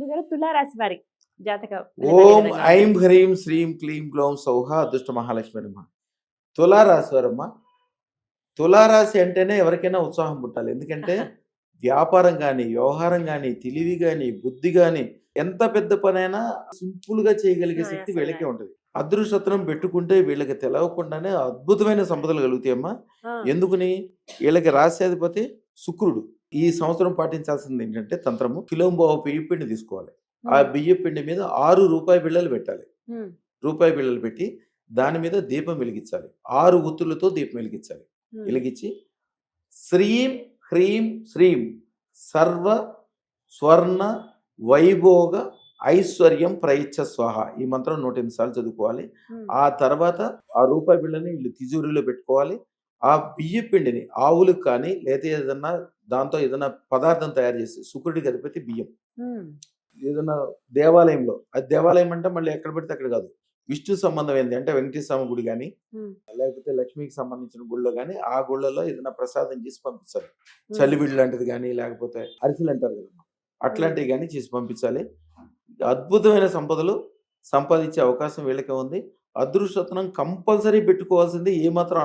గురుగారు తులారాశి వారి జాతక ఓం ఐం హ్రీం శ్రీం క్లీం గ్లౌం సౌహ అదృష్ట మహాలక్ష్మి నమః. తులారాశి వారమ్మ, తులారాశి అంటేనే ఎవరికైనా ఉత్సాహం పుట్టాలి. ఎందుకంటే వ్యాపారం కానీ, వ్యవహారం కానీ, తెలివి కానీ, బుద్ధి కానీ, ఎంత పెద్ద పనైనా సింపుల్ గా చేయగలిగే శక్తి వీళ్ళకే ఉంటుంది. అదృష్టం పెట్టుకుంటే వీళ్ళకి తెలవకుండానే అద్భుతమైన సంపదలు కలుగుతాయమ్మా. ఎందుకుని? వీళ్ళకి రాశ్యాధిపతి శుక్రుడు. ఈ సంవత్సరం పాటించాల్సింది ఏంటంటే తంత్రము, కిలోంబావు బియ్య పిండి తీసుకోవాలి. ఆ బియ్య పిండి మీద 6 రూపాయి బిళ్ళలు పెట్టాలి. రూపాయి బిళ్ళలు పెట్టి దాని మీద దీపం వెలిగించాలి. 6 ఒత్తులతో దీపం వెలిగించాలి. వెలిగించి శ్రీం హ్రీం శ్రీం సర్వ స్వర్ణ వైభోగ ఐశ్వర్యం ప్రయిచ్చ స్వాహ ఈ మంత్రం 108 సార్లు చదువుకోవాలి. ఆ తర్వాత ఆ రూపాయి బిళ్ళని వీళ్ళు తిజూరిలో పెట్టుకోవాలి. ఆ బియ్య పిండిని ఆవులకు కానీ లేదా ఏదన్నా దాంతో ఏదైనా పదార్థం తయారు చేసి, శుక్రుడికి అధిపతి బియ్యం, ఏదైనా దేవాలయంలో, అది దేవాలయం అంటే మళ్ళీ ఎక్కడ పెడితే అక్కడ కాదు, విష్ణు సంబంధం ఏంటి అంటే వెంకటేశ్వర స్వామి గుడి కానీ లేకపోతే లక్ష్మికి సంబంధించిన గుళ్ళో కానీ ఆ గుళ్ళలో ఏదైనా ప్రసాదం చేసి పంపించాలి. చలివిడి లాంటిది కానీ లేకపోతే అరిసెలు అంటారు కదా, అట్లాంటివి కానీ చేసి పంపించాలి. అద్భుతమైన సంపదలు సంపాదించే అవకాశం వీళ్ళకే ఉంది. అదృష్టం కంపల్సరీ పెట్టుకోవాల్సింది. ఏమాత్రం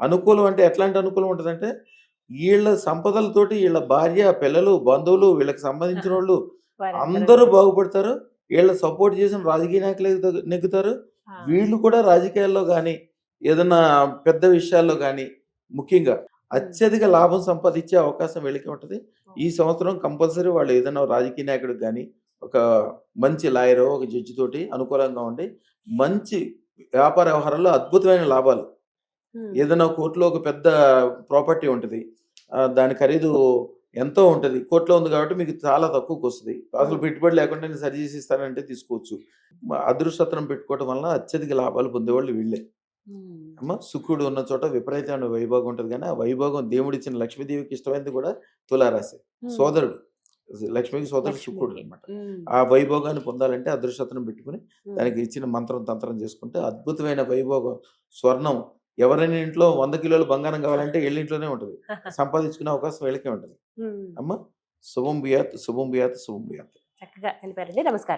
అనుకూలం అంటే ఎట్లాంటి అనుకూలం ఉంటుందంటే వీళ్ళ సంపదలతోటి వీళ్ళ భార్య, పిల్లలు, బంధువులు, వీళ్ళకి సంబంధించిన వాళ్ళు అందరూ బాగుపడతారు. వీళ్ళ సపోర్ట్ చేసిన రాజకీయ నాయకులు నెగ్గుతారు. వీళ్ళు కూడా రాజకీయాల్లో కానీ ఏదైనా పెద్ద విషయాల్లో కానీ ముఖ్యంగా అత్యధిక లాభం సంపాదించే అవకాశం వీళ్ళకి ఉంటుంది. ఈ సంవత్సరం కంపల్సరీ వాళ్ళు ఏదైనా రాజకీయ నాయకుడికి కానీ ఒక మంచి లాయరో ఒక జడ్జి తోటి అనుకూలంగా ఉండి మంచి వ్యాపార వ్యవహారాల్లో అద్భుతమైన లాభాలు. ఏదైనా కోర్టులో ఒక పెద్ద ప్రాపర్టీ ఉంటుంది, దాని ఖరీదు ఎంతో ఉంటుంది, కోర్టులో ఉంది కాబట్టి మీకు చాలా తక్కువకి వస్తుంది. అసలు పెట్టుబడి లేకుండా నేను సరి చేసి ఇస్తానంటే తీసుకోవచ్చు. అదృష్టం పెట్టుకోవడం వలన అత్యధిక లాభాలు పొందేవాళ్ళు వీళ్ళే అమ్మ. శుక్రుడు ఉన్న చోట విపరీతమైన వైభోగం ఉంటుంది. కానీ ఆ వైభోగం దేవుడిచ్చిన లక్ష్మీదేవికి ఇష్టమైనది కూడా తులారాశి. సోదరుడు, లక్ష్మికి సోదరుడు శుక్రుడు అనమాట. ఆ వైభోగాన్ని పొందాలంటే అదృష్టం పెట్టుకుని దానికి ఇచ్చిన మంత్రం తంత్రం చేసుకుంటే అద్భుతమైన వైభోగం, స్వర్ణం. ఎవరైనా ఇంట్లో 100 కిలోలు బంగారం కావాలంటే వీళ్ళింట్లోనే ఉంటుంది. సంపాదించుకునే అవకాశం వీళ్ళకే ఉంటుంది అమ్మ. శుభం బియాత్, శుభం బియాత్, శుభం బియాత్. చక్కగా తెలిపారండి. నమస్కారం.